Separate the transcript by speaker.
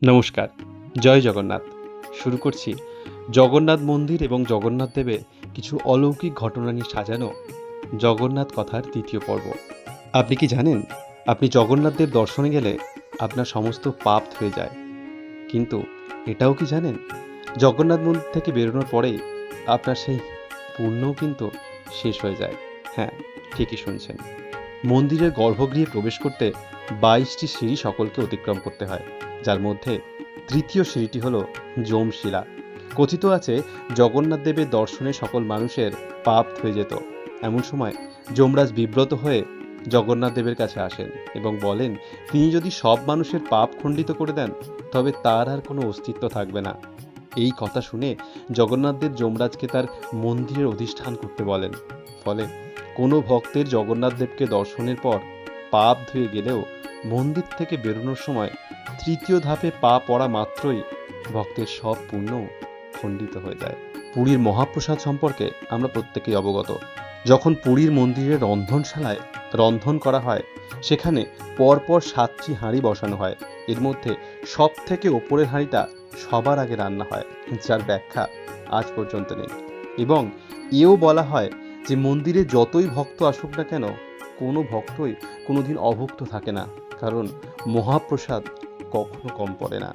Speaker 1: নমস্কার। জয় জগন্নাথ। শুরু করছি জগন্নাথ মন্দির এবং জগন্নাথ দেবের কিছু অলৌকিক ঘটনা নিয়ে সাজানো জগন্নাথ কথার ৩য় পর্ব। আপনি কি জানেন, আপনি জগন্নাথ দেব দর্শনে গেলে আপনার সমস্ত পাপ ধুয়ে যায়। কিন্তু এটাও কি জানেন, জগন্নাথ মন্দির থেকে বেরোনোর পরেই আপনার সেই পুণ্যও কিন্তু শেষ হয়ে যায়। হ্যাঁ, ঠিকই শুনছেন। মন্দিরের গর্ভগৃহে প্রবেশ করতে ২২টি সিঁড়ি সকলকে অতিক্রম করতে হয়, যার মধ্যে তৃতীয় সিঁড়িটি হল যমশিলা। কথিত আছে, জগন্নাথ দেবের দর্শনে সকল মানুষের পাপ ধুয়ে যেত। এমন সময় যমরাজ বিব্রত হয়ে জগন্নাথ দেবের কাছে আসেন এবং বলেন, তিনি যদি সব মানুষের পাপ খণ্ডিত করে দেন তবে তার আর কোনো অস্তিত্ব থাকবে না। এই কথা শুনে জগন্নাথ দেব যমরাজকে তার মন্দিরের অধিষ্ঠান করতে বলেন। ফলে কোনো ভক্তের জগন্নাথ দেবকে দর্শনের পর পাপ ধুয়ে গেলেও মন্দির থেকে বেরোনোর সময় তৃতীয় ধাপে পা পড়া মাত্রই ভক্তের সব পুণ্য খণ্ডিত হয়ে যায়। পুরীর মহাপ্রসাদ সম্পর্কে আমরা প্রত্যেকেই অবগত। যখন পুরীর মন্দিরের রন্ধনশালায় রন্ধন করা হয়, সেখানে পরপর 7টি হাঁড়ি বসানো হয়। এর মধ্যে সব থেকে ওপরের হাঁড়িটা সবার আগে রান্না হয়, যার ব্যাখ্যা আজ পর্যন্ত নেই। এবং এও বলা হয় যে মন্দিরে যতই ভক্ত আসুক না কেন, কোনো ভক্তই কোনোদিন অভুক্ত থাকে না, কারণ মহাপ্রসাদ কখনো কম পড়ে না।